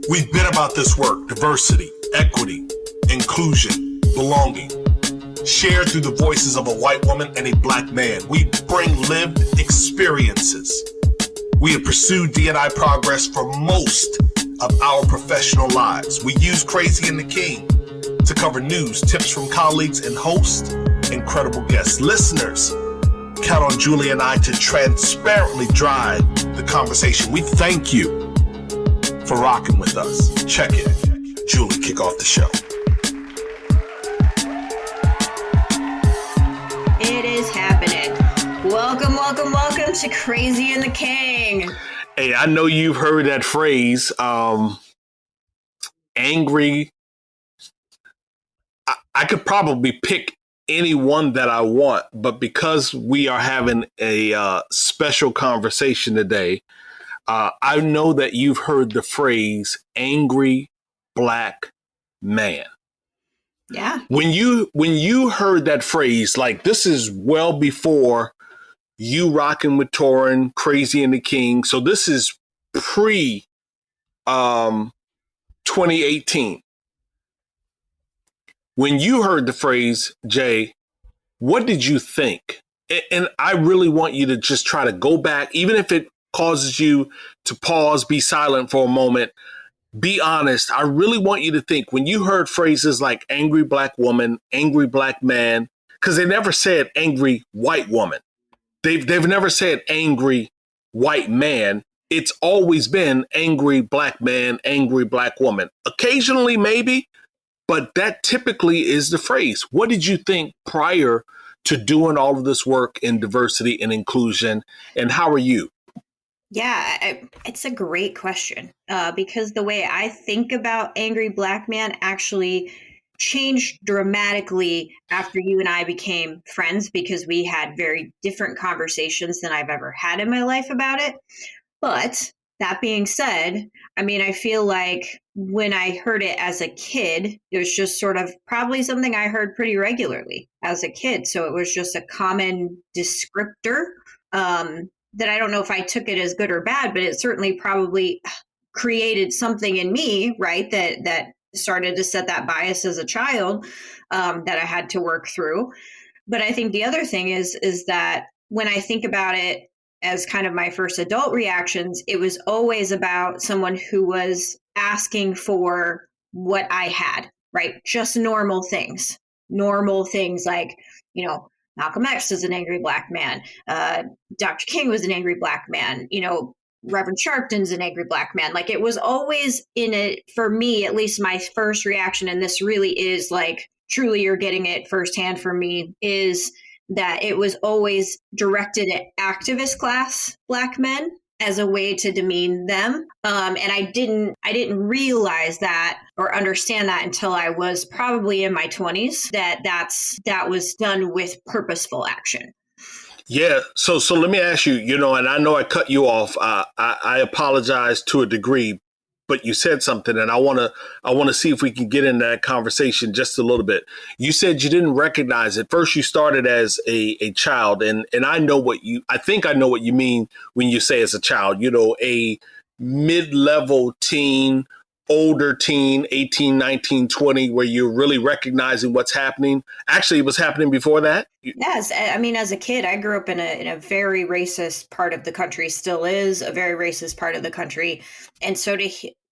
We've been about this work: diversity, equity, inclusion, belonging, shared through the voices of a white woman and a black man. We bring lived experiences. We have pursued D&I progress for most of our professional lives. We use Crazy and the King to cover news, tips from colleagues, and host incredible guests. Listeners, count on Julie and I to transparently drive the conversation. We thank you for rocking with us. Check it. Julie, kick off the show. It is happening. Welcome to Crazy and the King. Hey, I know you've heard that phrase, angry. I could probably pick any one that I want, but because we are having a special conversation today, I know that you've heard the phrase angry black man. Yeah. When you heard that phrase, like, this is well before you rocking with Torin, Crazy and the King. So this is pre 2018. When you heard the phrase, Jay, what did you think? And I really want you to just try to go back, even if it causes you to pause, be silent for a moment, be honest. I really want you to think when you heard phrases like angry black woman, angry black man, because they never said angry white woman. They've never said angry white man. It's always been angry black man, angry black woman. Occasionally, maybe, but that typically is the phrase. What did you think prior to doing all of this work in diversity and inclusion? And how are you? Yeah, it's a great question because the way I think about angry black man actually changed dramatically after you and I became friends, because we had very different conversations than I've ever had in my life about it. But that being said, I mean, I feel like when I heard it as a kid, it was just sort of probably something I heard pretty regularly as a kid. So it was just a common descriptor. That I don't know if I took it as good or bad, but it certainly probably created something in me, right, that started to set that bias as a child that I had to work through. But I think the other thing is that when I think about it as kind of my first adult reactions, it was always about someone who was asking for what I had, right? Just normal things like, you know, Malcolm X is an angry black man. Dr. King was an angry black man. You know, Reverend Sharpton's an angry black man. Like, it was always in it, for me, at least my first reaction, and this really is like, truly you're getting it firsthand for me, is that it was always directed at activist class black men as a way to demean them. And I didn't realize that or understand that until I was probably in my 20s, that was done with purposeful action. Yeah. So let me ask you, and I know I cut you off. I apologize to a degree, but you said something, and I want to see if we can get into that conversation just a little bit. You said you didn't recognize it. First, you started as a child, and I think I know what you mean when you say as a child, a mid-level teen, older teen, 18, 19, 20, where you're really recognizing what's happening. Actually, it was happening before that. Yes. I mean, as a kid, I grew up in a very racist part of the country, still is a very racist part of the country. And so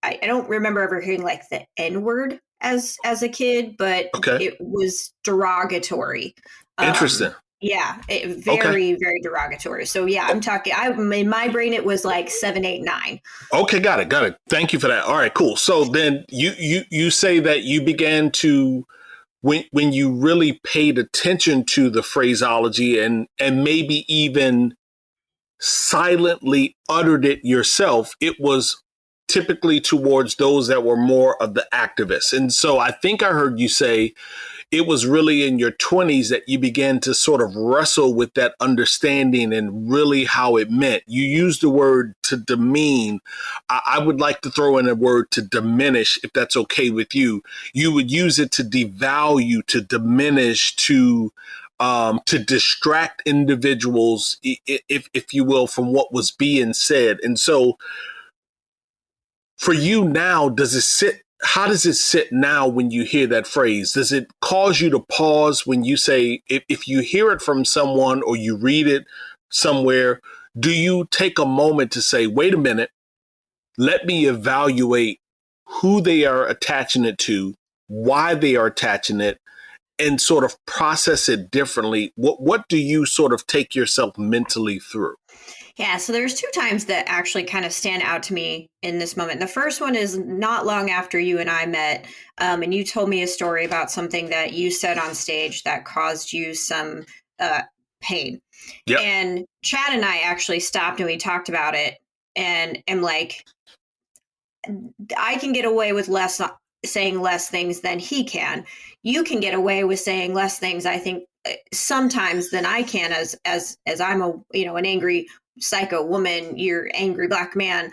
I don't remember ever hearing like the N-word as a kid, but It was derogatory. Interesting. Yeah, very derogatory. So yeah, in my brain, it was like 7, 8, 9. Okay, got it. Thank you for that. All right, cool. So then you say that you began to, when you really paid attention to the phraseology and maybe even silently uttered it yourself, it was typically towards those that were more of the activists. And so I think I heard you say it was really in your 20s that you began to sort of wrestle with that understanding and really how it meant. You used the word to demean. I would like to throw in a word to diminish, if that's okay with you. You would use it to devalue, to diminish, to distract individuals, if you will, from what was being said. And so For you now, how does it sit now when you hear that phrase? Does it cause you to pause when you say, if you hear it from someone or you read it somewhere, do you take a moment to say, wait a minute, let me evaluate who they are attaching it to, why they are attaching it, and sort of process it differently? What do you sort of take yourself mentally through? Yeah, so there's two times that actually kind of stand out to me in this moment. The first one is not long after you and I met, and you told me a story about something that you said on stage that caused you some pain. Yep. And Chad and I actually stopped and we talked about it, and am like, I can get away with saying less things than he can. You can get away with saying less things, I think, sometimes than I can, as I'm a an angry psycho woman, you're angry black man,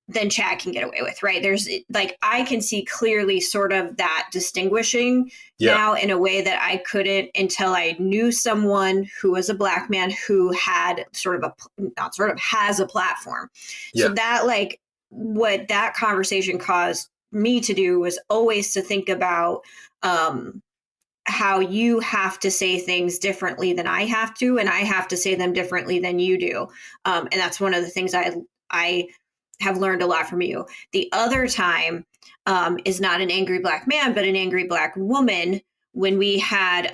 than Chad can get away with, right? There's like, I can see clearly sort of that distinguishing now in a way that I couldn't until I knew someone who was a black man who had has a platform. So that, like, what that conversation caused me to do was always to think about how you have to say things differently than I have to, and I have to say them differently than you do. And that's one of the things I have learned a lot from you. The other time is not an angry black man, but an angry black woman. When we had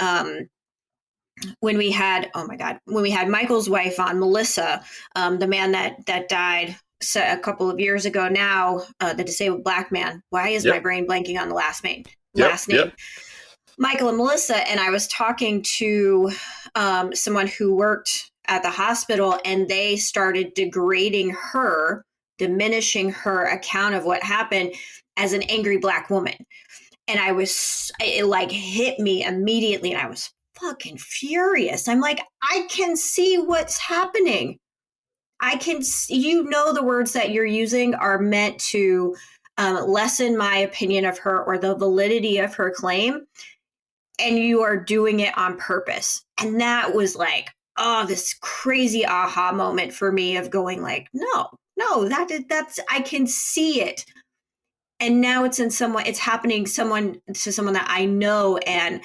Michael's wife on, Melissa, the man that died a couple of years ago now, the disabled black man. Why is my brain blanking on the last name? Michael and Melissa. And I was talking to someone who worked at the hospital, and they started degrading her, diminishing her account of what happened as an angry black woman. And it like hit me immediately, and I was fucking furious. I'm like, I can see what's happening. I can see, the words that you're using are meant to lessen my opinion of her or the validity of her claim. And you are doing it on purpose. And that was like, this crazy aha moment for me of going like, no, that's, I can see it. And now it's happening to someone that I know, and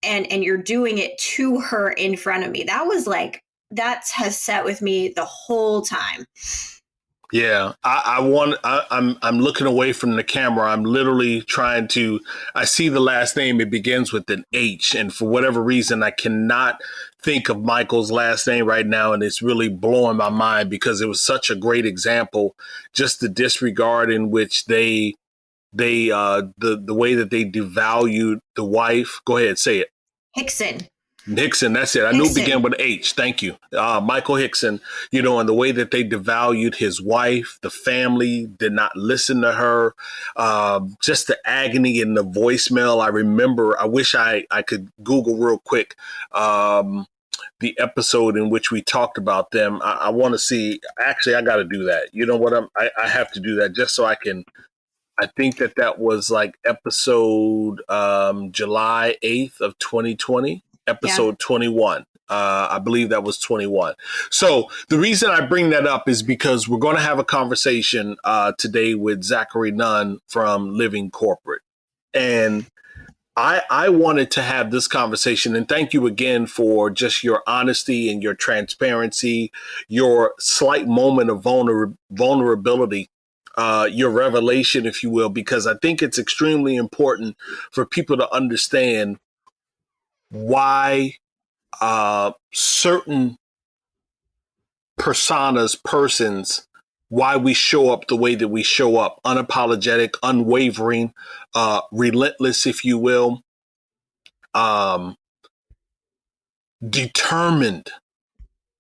you're doing it to her in front of me. That was like, that has sat with me the whole time. Yeah, I'm looking away from the camera. I'm literally I see the last name. It begins with an H. And for whatever reason, I cannot think of Michael's last name right now. And it's really blowing my mind because it was such a great example. Just the disregard in which the way that they devalued the wife. Go ahead, say it. Hickson, that's it. I knew it began with an H. Thank you. Michael Hickson, and the way that they devalued his wife, the family did not listen to her. Just the agony in the voicemail. I remember, I wish I could Google real quick the episode in which we talked about them. I want to see, actually, I got to do that. You know what? I have to do that just so I can. I think that was like episode July 8th of 2020. Episode 21. I believe that was 21. So the reason I bring that up is because we're going to have a conversation today with Zachary Nunn from Living Corporate. And I wanted to have this conversation, and thank you again for just your honesty and your transparency, your slight moment of vulnerability, your revelation, if you will, because I think it's extremely important for people to understand why certain persons, why we show up the way that we show up, unapologetic, unwavering, relentless, if you will, determined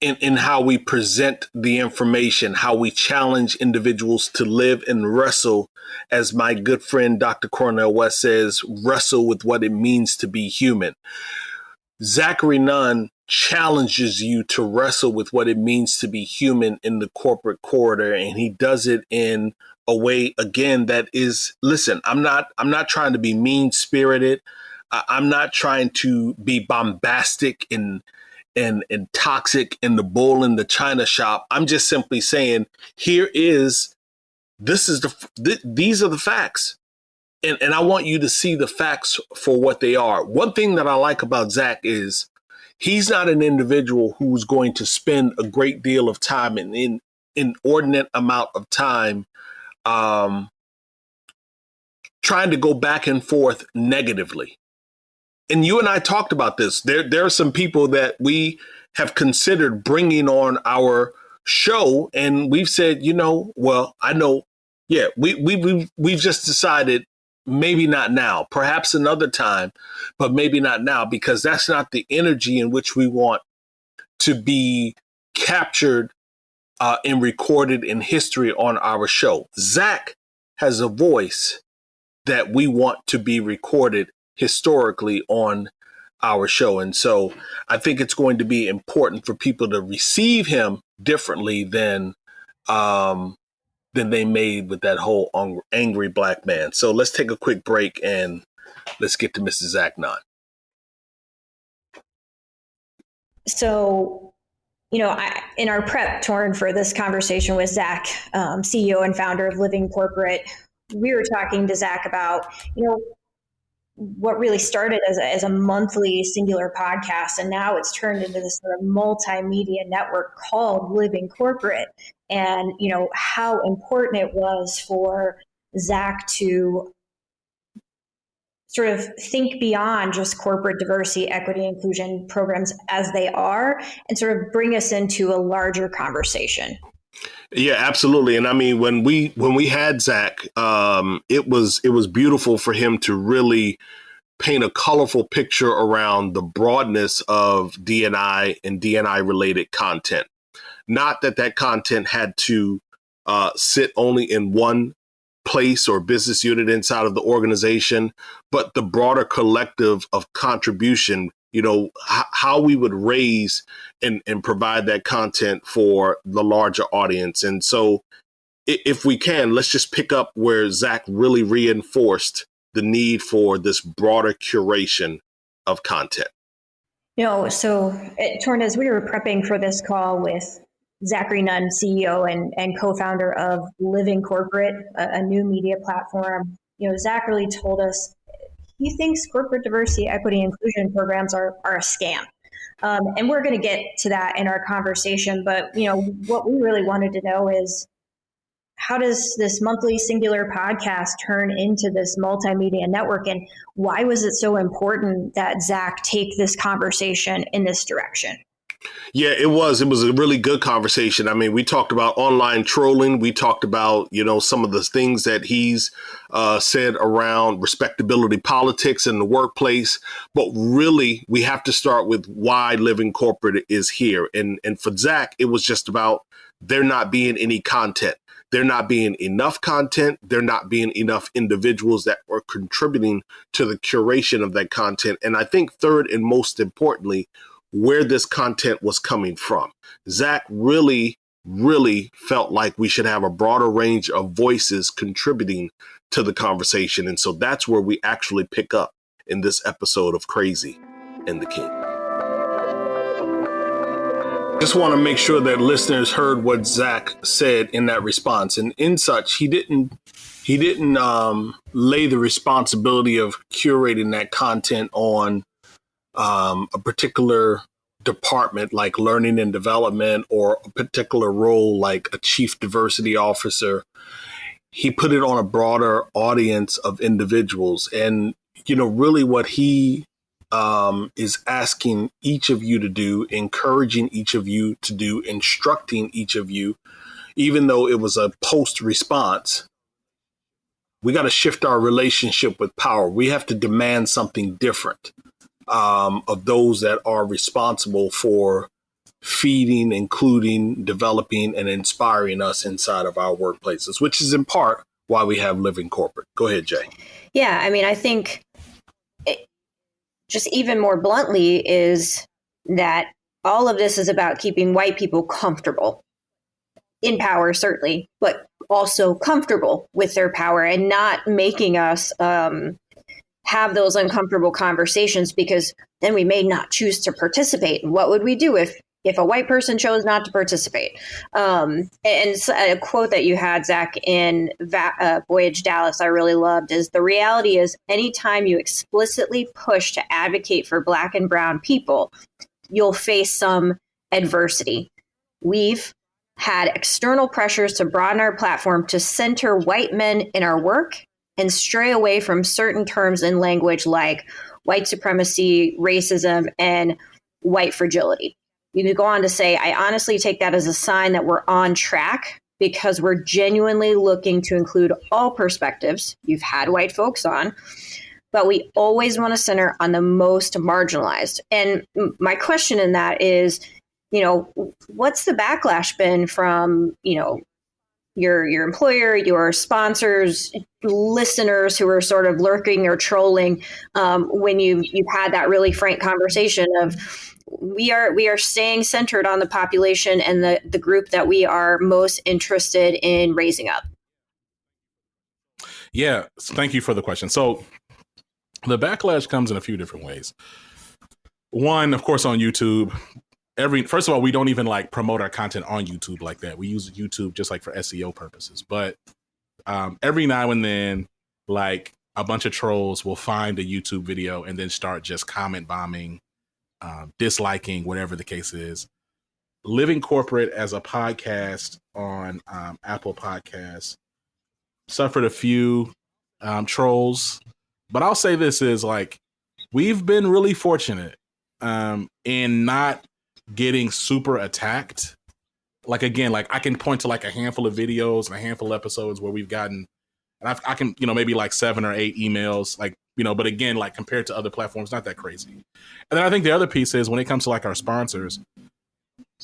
in how we present the information, how we challenge individuals to live and wrestle, as my good friend Dr. Cornel West says, wrestle with what it means to be human. Zachary Nunn challenges you to wrestle with what it means to be human in the corporate corridor, and he does it in a way, again, that is, listen, I'm not trying to be mean-spirited. I'm not trying to be bombastic and toxic and the bull in the china shop. I'm just simply saying, here is these are the facts. And I want you to see the facts for what they are. One thing that I like about Zach is he's not an individual who's going to spend a great deal of time and inordinate amount of time trying to go back and forth negatively. And you and I talked about this. There are some people that we have considered bringing on our show, and we've said, well, I know, yeah, we've just decided maybe not now, perhaps another time, but maybe not now, because that's not the energy in which we want to be captured and recorded in history on our show. Zach has a voice that we want to be recorded historically on our show. And so I think it's going to be important for people to receive him differently than they made with that whole angry black man. So let's take a quick break and let's get to Mr. Zach Nunn. So, in our prep, Torin, for this conversation with Zach, CEO and founder of Living Corporate, we were talking to Zach about, what really started as a monthly singular podcast, and now it's turned into this sort of multimedia network called Living Corporate. And, how important it was for Zach to sort of think beyond just corporate diversity, equity, inclusion programs as they are, and sort of bring us into a larger conversation. Yeah, absolutely. And I mean, when we had Zach, it was beautiful for him to really paint a colorful picture around the broadness of D&I and D&I related content. Not that content had to sit only in one place or business unit inside of the organization, but the broader collective of contribution, how we would raise and provide that content for the larger audience. And so if we can, let's just pick up where Zach really reinforced the need for this broader curation of content. Torin, as we were prepping for this call with Zachary Nunn, CEO and co-founder of Living Corporate, a new media platform, Zach really told us he thinks corporate diversity, equity, inclusion programs are a scam. And we're going to get to that in our conversation. But, what we really wanted to know is, how does this monthly singular podcast turn into this multimedia network? And why was it so important that Zach take this conversation in this direction? Yeah, it was a really good conversation. I mean, we talked about online trolling. We talked about, some of the things that he's said around respectability politics in the workplace. But really, we have to start with why Living Corporate is here. And for Zach, it was just about there not being any content. There not being enough content. There not being enough individuals that were contributing to the curation of that content. And I think third and most importantly, where this content was coming from. Zach really felt like we should have a broader range of voices contributing to the conversation. And so that's where we actually pick up in this episode of Crazy and the King. Just want to make sure that listeners heard what Zach said in that response. And in such, he didn't lay the responsibility of curating that content on a particular department like learning and development or a particular role like a chief diversity officer. He put it on a broader audience of individuals. And, really what he is asking each of you to do, encouraging each of you to do, instructing each of you, even though it was a post response, we got to shift our relationship with power. We have to demand something different of those that are responsible for feeding, including, developing, and inspiring us inside of our workplaces, which is in part why we have Living Corporate. Go ahead, Jay. Yeah, I mean, I think just even more bluntly is that all of this is about keeping white people comfortable in power, certainly, but also comfortable with their power and not making us have those uncomfortable conversations, because then we may not choose to participate. And what would we do if if a white person chose not to participate. And a quote that you had, Zach, in Voyage Dallas, I really loved, is the reality is anytime you explicitly push to advocate for Black and brown people, you'll face some adversity. We've had external pressures to broaden our platform to center white men in our work and stray away from certain terms and language like white supremacy, racism, and white fragility. You could go on to say, I honestly take that as a sign that we're on track because we're genuinely looking to include all perspectives. You've had white folks on, but we always want to center on the most marginalized. And my question in that is, what's the backlash been from, your employer, your sponsors, listeners who are sort of lurking or trolling when you've had that really frank conversation of we are staying centered on the population and the group that we are most interested in raising up? Yeah, thank you for the question. So the backlash comes in a few different ways. One, of course, on YouTube. First of all, we don't even promote our content on YouTube like that. We use YouTube just for SEO purposes. But every now and then, a bunch of trolls will find a YouTube video and then start just comment bombing, disliking, whatever the case is. Living Corporate as a podcast on Apple Podcasts suffered a few trolls. But I'll say this is we've been really fortunate in not getting super attacked. Again, I can point to a handful of videos and a handful of episodes where we've gotten, and I can, maybe 7 or 8 emails, but again, compared to other platforms, not that crazy. And then I think the other piece is when it comes to our sponsors,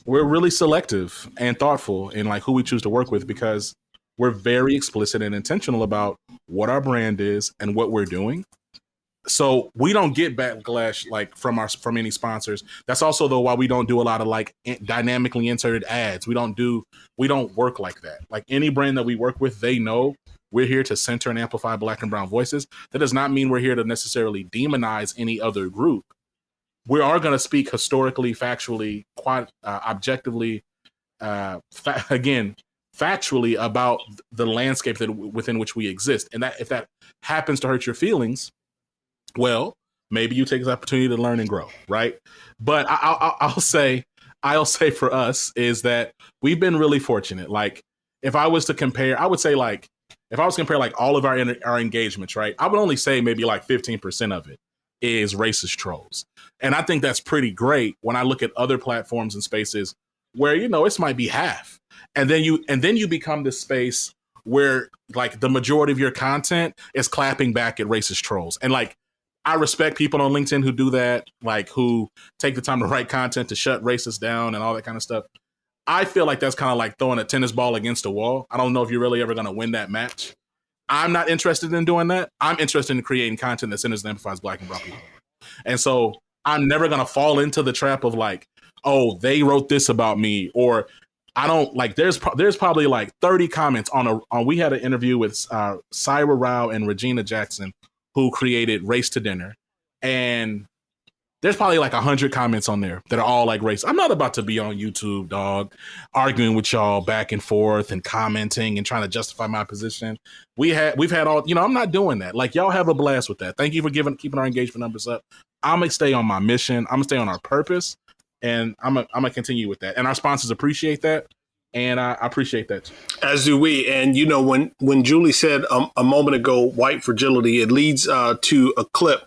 we're really selective and thoughtful in who we choose to work with because we're very explicit and intentional about what our brand is and what we're doing. So we don't get backlash from any sponsors. That's also though why we don't do a lot of dynamically inserted ads. We don't work like that. Any brand that we work with, they know we're here to center and amplify Black and brown voices. That does not mean we're here to necessarily demonize any other group. We are going to speak historically, factually, objectively, factually about the landscape within which we exist. And that if that happens to hurt your feelings, well, maybe you take this opportunity to learn and grow, right? But I'll say for us is that we've been really fortunate. If I was to compare, I would say if I was to compare all of our engagements, right? I would only say maybe 15% of it is racist trolls. And I think that's pretty great when I look at other platforms and spaces where, it might be half. And then you become this space where the majority of your content is clapping back at racist trolls. And I respect people on LinkedIn who do that, who take the time to write content to shut racists down and all that kind of stuff. I feel that's kind of like throwing a tennis ball against a wall. I don't know if you're really ever going to win that match. I'm not interested in doing that. I'm interested in creating content that centers and amplifies Black and brown people. And so I'm never going to fall into the trap of oh, they wrote this about me, or I don't there's probably 30 comments on we had an interview with Syra Rao and Regina Jackson, who created Race to Dinner. And there's probably 100 comments on there that are all race. I'm not about to be on YouTube, dog, arguing with y'all back and forth and commenting and trying to justify my position. We've had all, I'm not doing that. Y'all have a blast with that. Thank you for keeping our engagement numbers up. I'm going to stay on my mission. I'm going to stay on our purpose. And I'm going to continue with that. And our sponsors appreciate that. And I appreciate that too. As do we. And, when Julie said a moment ago, white fragility, it leads to a clip,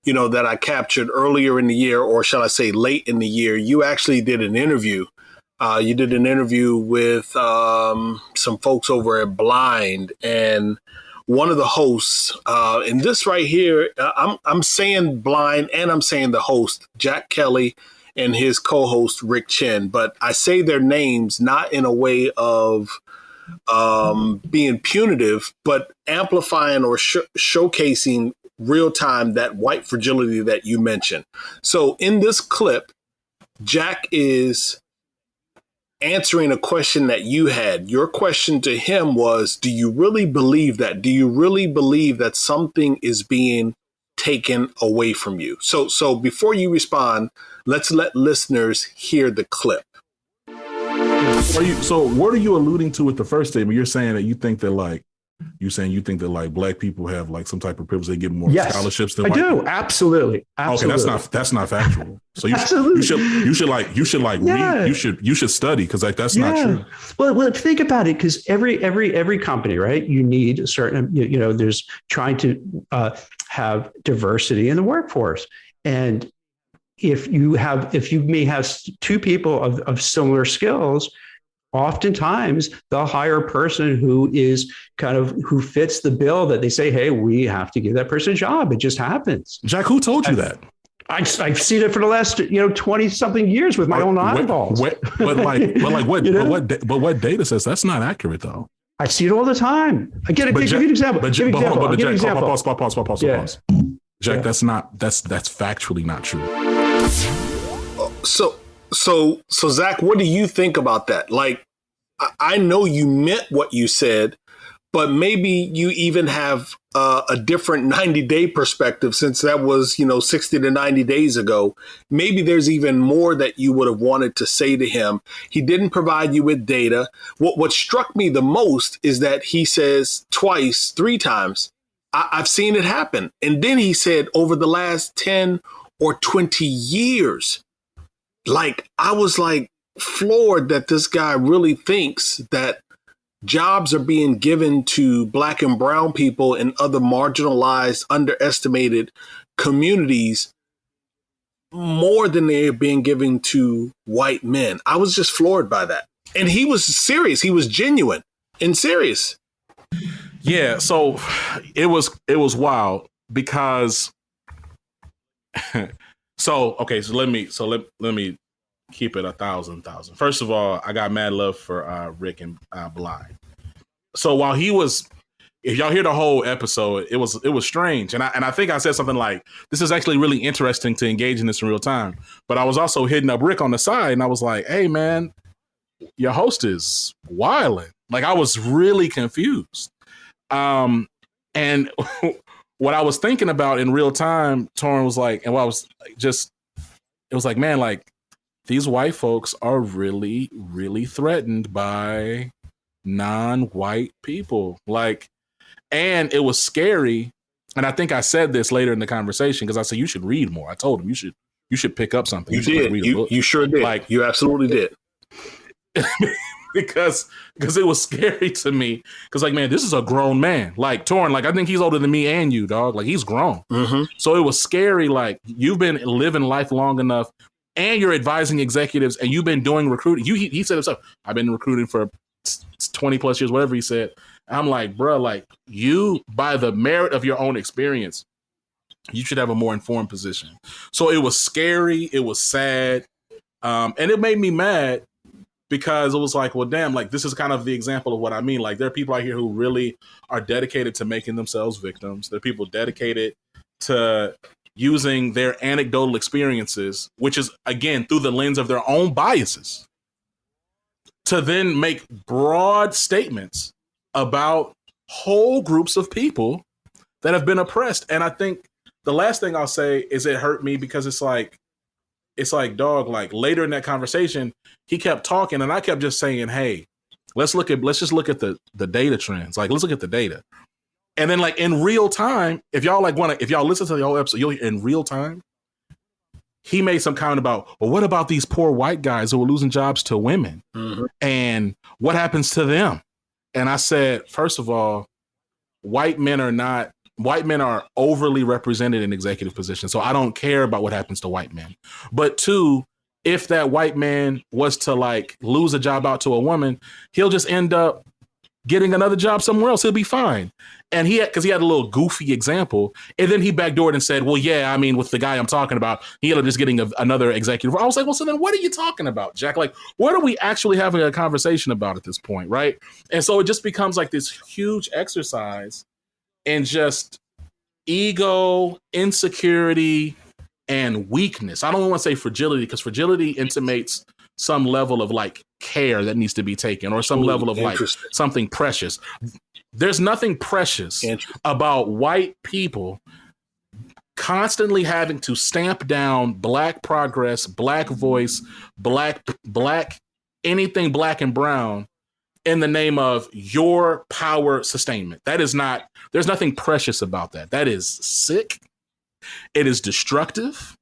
that I captured earlier in the year, or shall I say late in the year. You actually did an interview. You did an interview with some folks over at Blind, and one of the hosts, and this right here, I'm saying Blind and I'm saying the host, Jack Kelly, and his co-host, Rick Chen. But I say their names not in a way of being punitive, but amplifying or showcasing real time that white fragility that you mentioned. So in this clip, Jack is answering a question that you had. Your question to him was, do you really believe that? Do you really believe that something is being taken away from you. So before you respond, let's let listeners hear the clip. So what are you alluding to with the first statement? You're saying that you think that black people have like some type of privilege, they get more scholarships than white people? Absolutely. Okay, that's not factual. So you should study, because like that's not true. Well, think about it, because every company, right? You need a certain, there's trying to have diversity in the workforce, and if you may have two people of similar skills, oftentimes they'll hire a person who fits the bill that they say, hey, we have to give that person a job. It just happens. Jack, who told you that? I've seen it for the last 20 something years with my own eyeballs. What data says that's not accurate though? I see it all the time. Again, give you an example. Pause. Jack, that's factually not true. So Zach, what do you think about that? Like, I know you meant what you said, but maybe you even have a different 90-day perspective, since that was, 60 to 90 days ago. Maybe there's even more that you would have wanted to say to him. He didn't provide you with data. What struck me the most is that he says twice, 3 times, I've seen it happen. And then he said over the last 10 or 20 years. Like, I was like floored that this guy really thinks that jobs are being given to black and brown people and other marginalized, underestimated communities more than they're being given to white men. I was just floored by that. And he was serious. He was genuine and serious. Yeah. So it was wild because So let me keep it 1,000. First of all, I got mad love for Rick and Blind. So while he was, if y'all hear the whole episode, it was strange, and I think I said something like, "This is actually really interesting to engage in this in real time." But I was also hitting up Rick on the side, and I was like, "Hey man, your host is wilding." Like, I was really confused, and what I was thinking about in real time, Torin was like, and what I was just, it was like, man, like, these white folks are really, really threatened by non-white people. Like, and it was scary. And I think I said this later in the conversation, because I said, you should read more. I told him you should pick up something. You did. You sure did. Like, you absolutely did. because it was scary to me. Because, like, man, this is a grown man. Like, Torin, like, I think he's older than me and you, dog. Like, he's grown. Mm-hmm. So it was scary. Like, you've been living life long enough, and you're advising executives, and you've been doing recruiting. He said himself, I've been recruiting for 20 plus years, whatever he said. I'm like, bro, like, you, by the merit of your own experience, you should have a more informed position. So it was scary. It was sad. And it made me mad, because it was like, well, damn, like, this is kind of the example of what I mean. Like, there are people out here who really are dedicated to making themselves victims. There are people dedicated to using their anecdotal experiences, which is, again, through the lens of their own biases, to then make broad statements about whole groups of people that have been oppressed. And I think the last thing I'll say is it hurt me, because it's like, dog, like, later in that conversation, he kept talking, and I kept just saying, hey, let's just look at the data trends. Like, let's look at the data. And then, like, in real time, if y'all listen to the whole episode, in real time, he made some comment about, well, what about these poor white guys who are losing jobs to women? Mm-hmm. And what happens to them? And I said, first of all, white men are overly represented in executive positions. So I don't care about what happens to white men. But 2, if that white man was to, like, lose a job out to a woman, he'll just end up getting another job somewhere else. He'll be fine. And because he had a little goofy example, and then he backdoored and said, well, yeah, I mean, with the guy I'm talking about, he ended up just getting another executive. I was like, well, so then what are you talking about, Jack? Like, what are we actually having a conversation about at this point, right? And so it just becomes like this huge exercise in just ego, insecurity, and weakness. I don't want to say fragility, because fragility intimates some level of, like, care that needs to be taken, or some level of, like, something precious. There's nothing precious about white people constantly having to stamp down Black progress, Black voice, black, anything Black and brown in the name of your power sustainment. That is not, there's nothing precious about that. That is sick. It is destructive.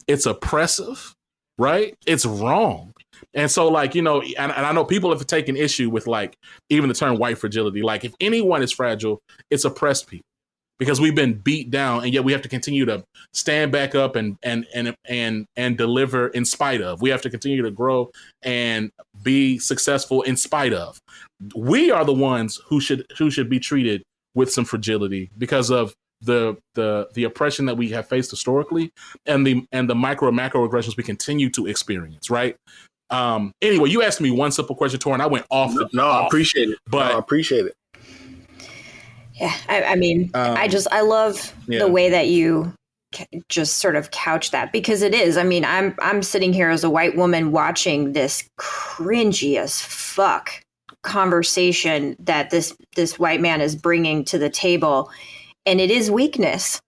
It's oppressive, right? It's wrong. And so, like, you know, and I know people have taken issue with, like, even the term white fragility. Like, if anyone is fragile, it's oppressed people, because we've been beat down, and yet we have to continue to stand back up and deliver in spite of. We have to continue to grow and be successful in spite of. We are the ones who should be treated with some fragility because of the oppression that we have faced historically, and the micro and macro aggressions we continue to experience, right? Anyway, you asked me one simple question, Torin. I went off. I appreciate it. But I appreciate it. Yeah, I mean, I love the way that you just sort of couch that, because it is. I mean, I'm sitting here as a white woman watching this cringy as fuck conversation that this white man is bringing to the table, and it is weakness.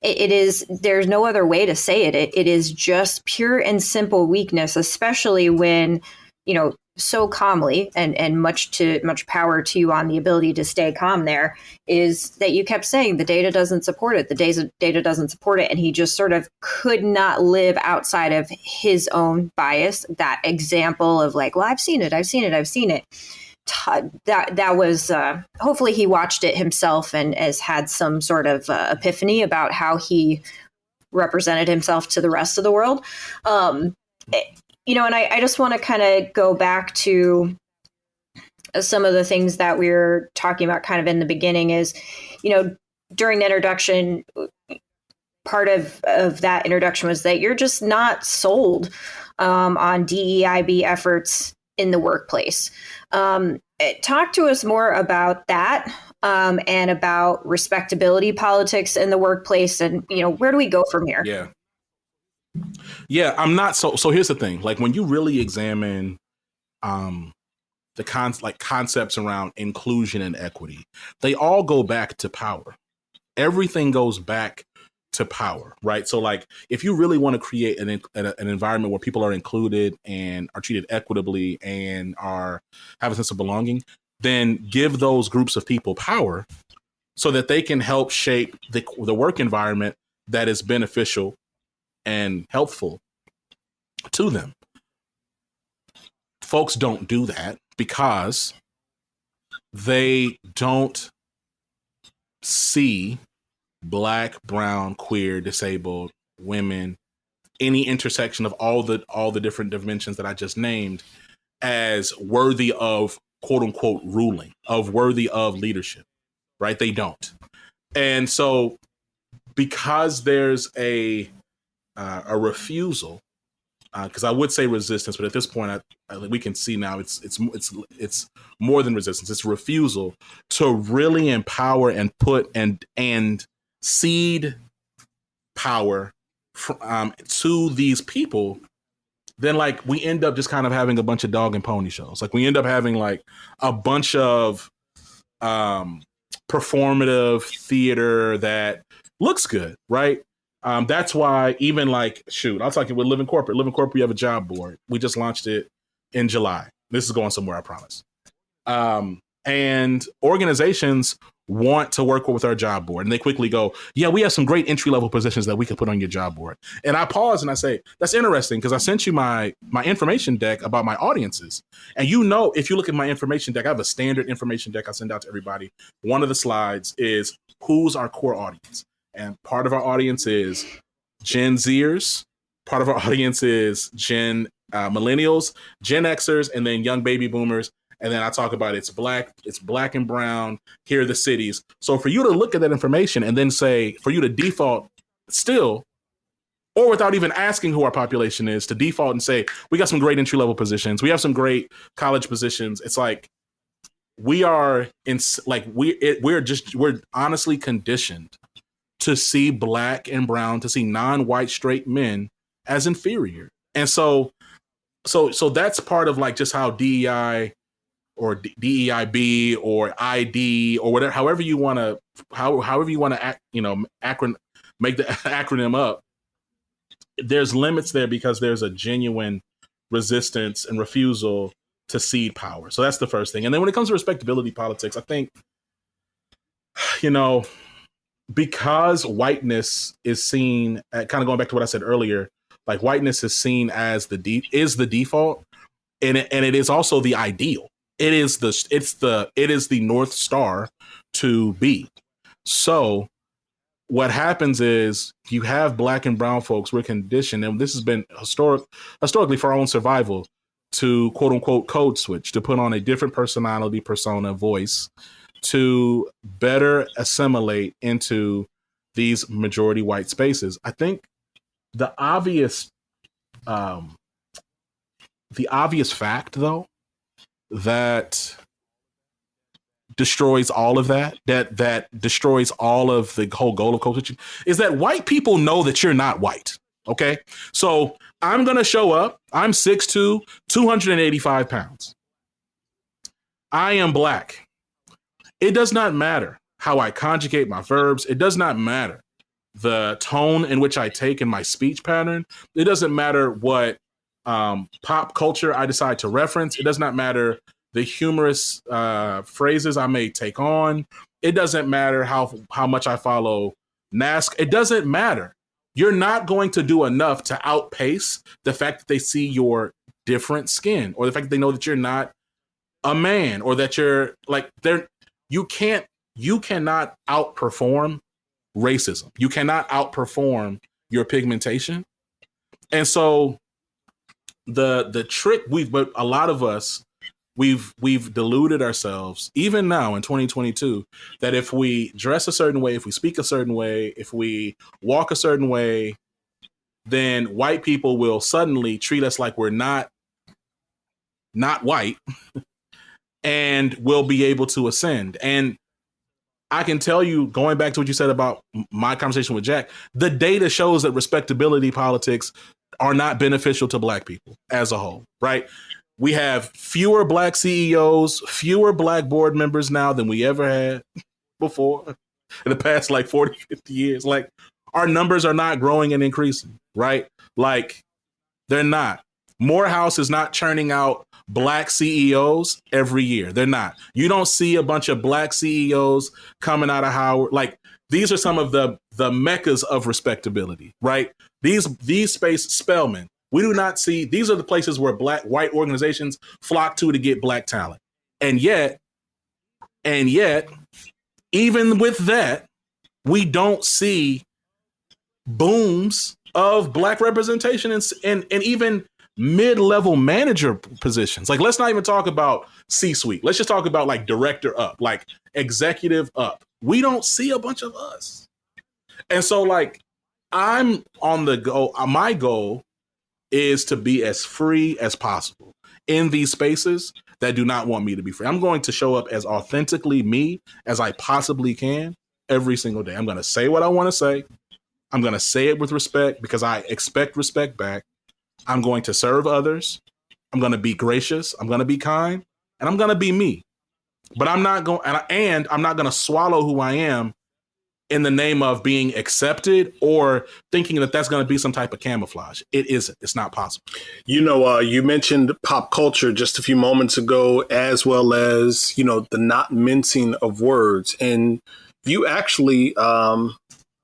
It is. There's no other way to say it. It is just pure and simple weakness, especially when, you know, so calmly, and much power to you on the ability to stay calm there, is that you kept saying the data doesn't support it. The data doesn't support it. And he just sort of could not live outside of his own bias. That example of like, well, I've seen it. That was, hopefully he watched it himself and has had some sort of epiphany about how he represented himself to the rest of the world. You know, and I just want to kind of go back to some of the things that we were talking about kind of in the beginning is, you know, during the introduction, part of that introduction was that you're just not sold on DEIB efforts in the workplace. Talk to us more about that and about respectability politics in the workplace, and, you know, where do we go from here? Yeah, I'm not so here's the thing. Like, when you really examine the concepts around inclusion and equity, they all go back to power. Everything goes back to power, right? So, like, if you really want to create an environment where people are included and are treated equitably and have a sense of belonging, then give those groups of people power so that they can help shape the work environment that is beneficial and helpful to them. Folks don't do that because they don't see Black, brown, queer, disabled, women, any intersection of all the different dimensions that I just named as worthy of quote unquote ruling, of worthy of leadership, right? They don't. And so because there's a refusal, because I would say resistance, but at this point, we can see now it's more than resistance. It's refusal to really empower and put and seed power to these people. Then, like, we end up just kind of having a bunch of dog and pony shows. Like, we end up having like a bunch of performative theater that looks good, right? That's why even like, shoot, I'll talk with Living Corporate. Living Corporate, we have a job board. We just launched it in July. This is going somewhere, I promise. And organizations want to work with our job board, and they quickly go, yeah, we have some great entry-level positions that we could put on your job board. And I pause and I say, that's interesting, because I sent you my information deck about my audiences. And, you know, if you look at my information deck, I have a standard information deck I send out to everybody. One of the slides is who's our core audience. And part of our audience is Gen Zers. Part of our audience is millennials, Gen Xers, and then young baby boomers. And then I talk about it's black and brown. Here are the cities. So for you to look at that information and then say, for you to default still, or without even asking who our population is, to default and say, we got some great entry level positions. We have some great college positions. It's like, we're honestly conditioned to see Black and brown, to see non-white straight men as inferior. And so that's part of like just how DEI or DEIB or ID or whatever, however you want to make the acronym up, there's limits there because there's a genuine resistance and refusal to cede power. So that's the first thing. And then when it comes to respectability politics, I think, because whiteness is seen, kind of going back to what I said earlier, like whiteness is seen as the default, and it is also the ideal. It is the North Star to be. So what happens is you have Black and brown folks, we're conditioned, and this has been historically for our own survival, to quote unquote code switch, to put on a different personality, persona, voice, to better assimilate into these majority white spaces. I think the obvious fact, though, that destroys all of that destroys all of the whole goal of culture, is that white people know that you're not white. Okay. So I'm going to show up. I'm 6'2", 285 pounds. I am Black. It does not matter how I conjugate my verbs. It does not matter the tone in which I take in my speech pattern. It doesn't matter what pop culture I decide to reference. It does not matter the humorous phrases I may take on. It doesn't matter how much I follow NASCAR. It doesn't matter. You're not going to do enough to outpace the fact that they see your different skin, or the fact that they know that you're not a man, or that you're like, you cannot outperform racism. You cannot outperform your pigmentation. And so the trick but a lot of us, we've deluded ourselves, even now in 2022, that if we dress a certain way, if we speak a certain way, if we walk a certain way, then white people will suddenly treat us like we're not white and will be able to ascend. And I can tell you, going back to what you said about my conversation with Jack, the data shows that respectability politics are not beneficial to Black people as a whole, right? We have fewer Black CEOs, fewer Black board members now than we ever had before in the past, 40, 50 years. Like, our numbers are not growing and increasing, right? Like, they're not. Morehouse is not churning out Black CEOs every year. They're not. You don't see a bunch of Black CEOs coming out of Howard. Like, these are some of the meccas of respectability, right? These space Spelman. We do not see, these are the places where white organizations flock to get Black talent. And yet, even with that, we don't see booms of Black representation and even mid-level manager positions. Like, let's not even talk about C-suite. Let's just talk about director up, executive up. We don't see a bunch of us. And so I'm on the go. My goal is to be as free as possible in these spaces that do not want me to be free. I'm going to show up as authentically me as I possibly can every single day. I'm going to say what I want to say. I'm going to say it with respect because I expect respect back. I'm going to serve others. I'm going to be gracious. I'm going to be kind, and I'm going to be me. But I'm not going, and I'm not going to swallow who I am in the name of being accepted or thinking that that's going to be some type of camouflage. It isn't. It's not possible. You mentioned pop culture just a few moments ago, as well as, the not mincing of words. And you actually,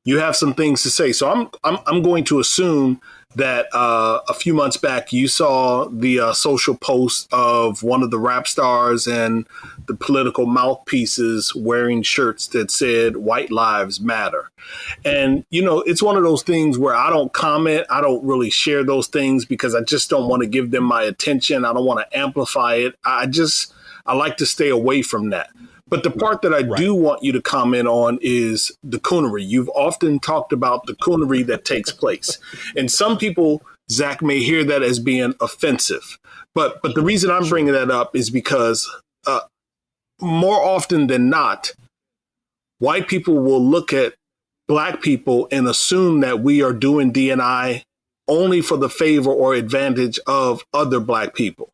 you have some things to say. So I'm going to assume that a few months back, you saw the social post of one of the rap stars and the political mouthpieces wearing shirts that said "White Lives Matter." And, it's one of those things where I don't comment. I don't really share those things because I just don't want to give them my attention. I don't want to amplify it. I like to stay away from that. But the part that I do want you to comment on is the coonery. You've often talked about the coonery that takes place. And some people, Zach, may hear that as being offensive. But the reason I'm bringing that up is because more often than not, white people will look at Black people and assume that we are doing D&I only for the favor or advantage of other Black people.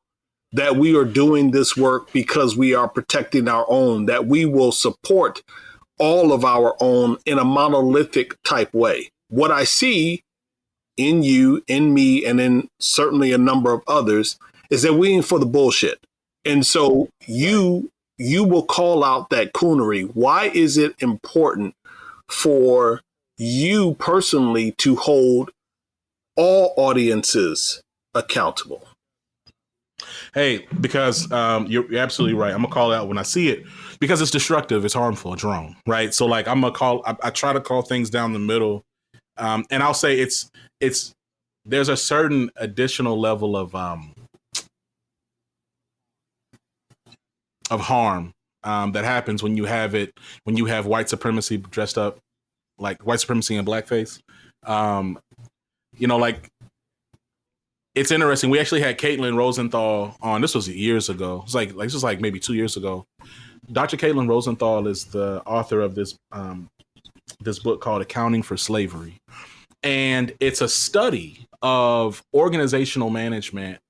That we are doing this work because we are protecting our own, that we will support all of our own in a monolithic type way. What I see in you, in me, and in certainly a number of others is that we ain't for the bullshit. And so you will call out that coonery. Why is it important for you personally to hold all audiences accountable? Hey, because you're absolutely right. I'm gonna call it out when I see it because it's destructive, it's harmful, it's wrong, right? So like I'm gonna call. I try to call things down the middle, and I'll say it's there's a certain additional level of harm that happens when you have white supremacy dressed up like white supremacy and blackface. Like it's interesting. We actually had Caitlin Rosenthal on. This was years ago. It's like this was like maybe 2 years ago. Dr. Caitlin Rosenthal is the author of this book called Accounting for Slavery. And it's a study of organizational management,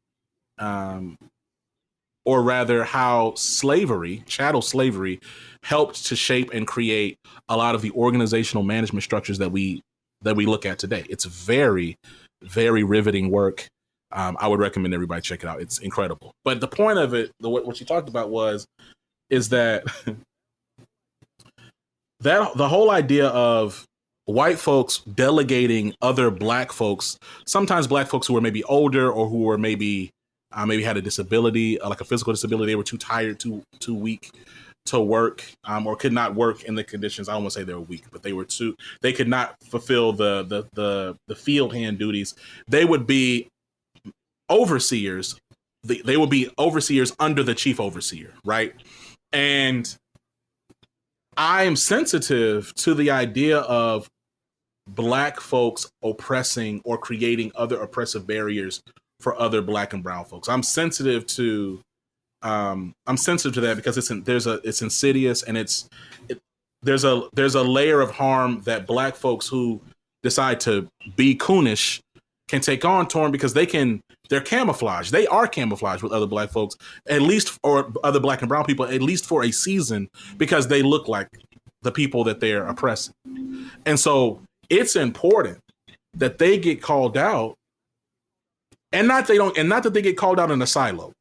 or rather how slavery, chattel slavery, helped to shape and create a lot of the organizational management structures that we look at today. It's very, very riveting work. I would recommend everybody check it out. It's incredible. But the point of it, what you talked about is that the whole idea of white folks delegating other black folks, sometimes black folks who were maybe older or who were maybe had a disability, like a physical disability, they were too tired, too weak to work, or could not work in the conditions. I don't want to say they were weak, but they could not fulfill the field hand duties. They would be overseers. They would be overseers under the chief overseer, right? And I am sensitive to the idea of black folks oppressing or creating other oppressive barriers for other black and brown folks. I'm sensitive to that because it's insidious, and there's a layer of harm that black folks who decide to be coonish can take on, Torin, because they're camouflaged. They are camouflaged with other black folks, at least, or other black and brown people, at least for a season, because they look like the people that they're oppressing. And so it's important that they get called out, and not that they get called out in a silo,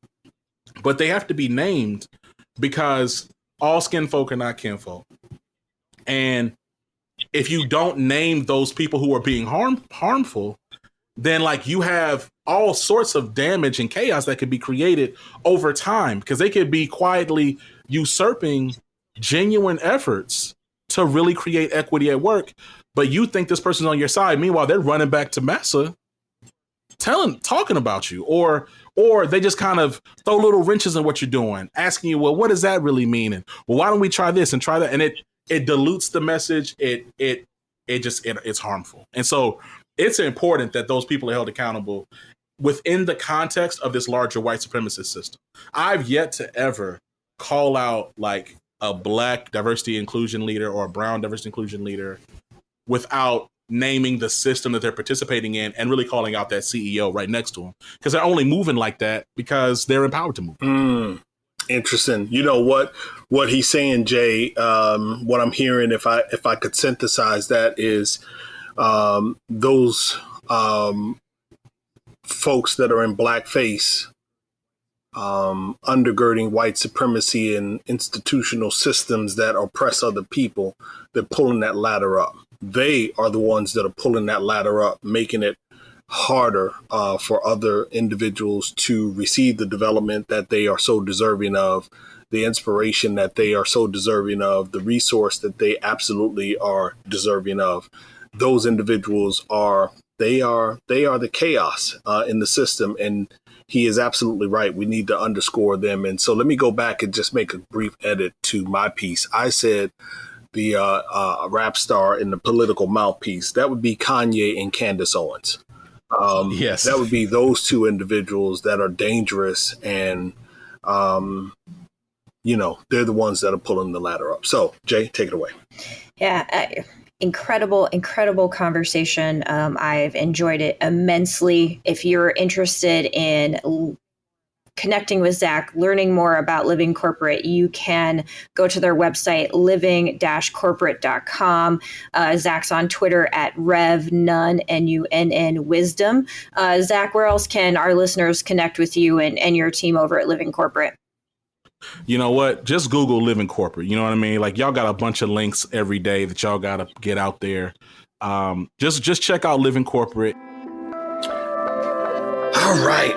but they have to be named, because all skin folk are not kinfolk. And if you don't name those people who are being harmful, then like you have all sorts of damage and chaos that could be created over time, because they could be quietly usurping genuine efforts to really create equity at work. But you think this person's on your side. Meanwhile, they're running back to massa talking about you, or they just kind of throw little wrenches in what you're doing, asking you, well, what does that really mean? And well, why don't we try this and try that? And it dilutes the message. It's harmful. And so it's important that those people are held accountable within the context of this larger white supremacist system. I've yet to ever call out like a black diversity inclusion leader or a brown diversity inclusion leader without naming the system that they're participating in and really calling out that CEO right next to them, because they're only moving like that because they're empowered to move. Interesting. You know what he's saying, Jay, what I'm hearing, if I could synthesize that, is those folks that are in blackface, undergirding white supremacy and institutional systems that oppress other people, they're pulling that ladder up. They are the ones that are pulling that ladder up, making it harder for other individuals to receive the development that they are so deserving of, the inspiration that they are so deserving of, the resource that they absolutely are deserving of. Those individuals are the chaos in the system, and he is absolutely right. We need to underscore them. And so let me go back and just make a brief edit to my piece. I said the rap star and the political mouthpiece. That would be Kanye and Candace Owens. Yes, that would be those two individuals that are dangerous, and they're the ones that are pulling the ladder up. So, Jay, take it away. Yeah, incredible conversation. I've enjoyed it immensely. If you're interested in connecting with Zach, learning more about Living Corporate, you can go to their website, living-corporate.com. Zach's on Twitter at RevNunn, Nunn Wisdom. Zach, where else can our listeners connect with you and your team over at Living Corporate? You know what? Just Google Living Corporate. You know what I mean? Like, y'all got a bunch of links every day that y'all got to get out there. Just check out Living Corporate. All right.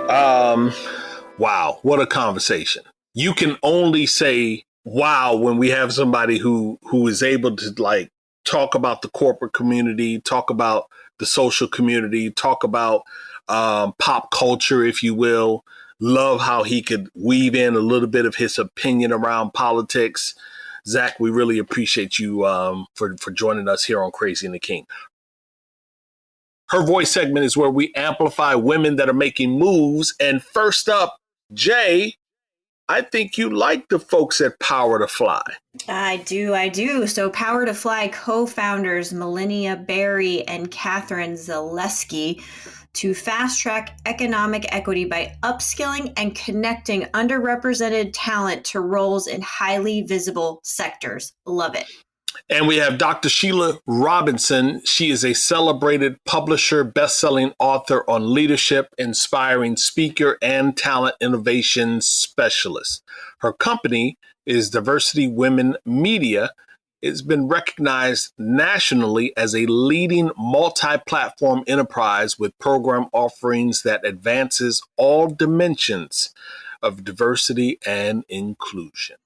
Wow. What a conversation. You can only say wow when we have somebody who is able to like talk about the corporate community, talk about the social community, talk about pop culture, if you will. Love how he could weave in a little bit of his opinion around politics. Zach, we really appreciate you for joining us here on Crazy and the King. Her Voice segment is where we amplify women that are making moves. And first up, Jay, I think you like the folks at Power to Fly. I do. So Power to Fly co-founders Melania Berry and Catherine Zaleski to fast-track economic equity by upskilling and connecting underrepresented talent to roles in highly visible sectors. Love it. And we have Dr. Sheila Robinson. She is a celebrated publisher, best-selling author on leadership, inspiring speaker, and talent innovation specialist. Her company is Diversity Women Media. It's been recognized nationally as a leading multi-platform enterprise with program offerings that advances all dimensions of diversity and inclusion.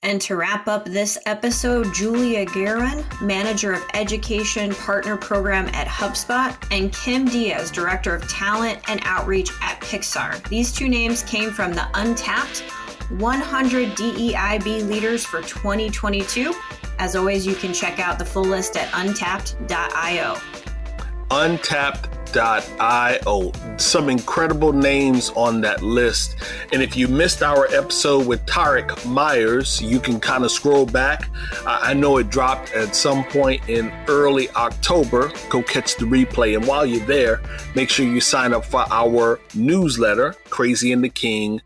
And to wrap up this episode, Julia Guerin, Manager of Education Partner Program at HubSpot, and Kim Diaz, Director of Talent and Outreach at Pixar. These two names came from the Untapped 100 DEIB Leaders for 2022. As always, you can check out the full list at untapped.io. Untapped.io. Some incredible names on that list. And if you missed our episode with Tarek Myers, you can kind of scroll back. I know it dropped at some point in early October. Go catch the replay. And while you're there, make sure you sign up for our newsletter, crazyandtheking.com.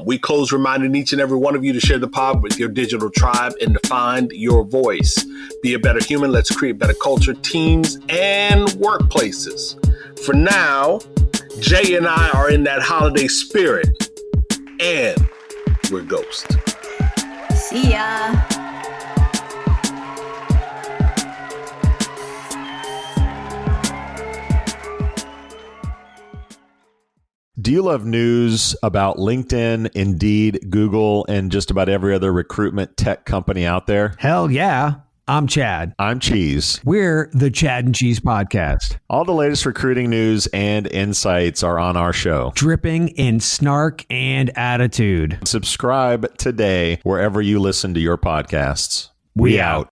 We close reminding each and every one of you to share the pod with your digital tribe and to find your voice. Be a better human. Let's create better culture, teams, and workplaces. For now, Jay and I are in that holiday spirit, and we're Ghost. See ya. Do you love news about LinkedIn, Indeed, Google, and just about every other recruitment tech company out there? Hell yeah. I'm Chad. I'm Cheese. We're the Chad and Cheese Podcast. All the latest recruiting news and insights are on our show. Dripping in snark and attitude. Subscribe today wherever you listen to your podcasts. We out.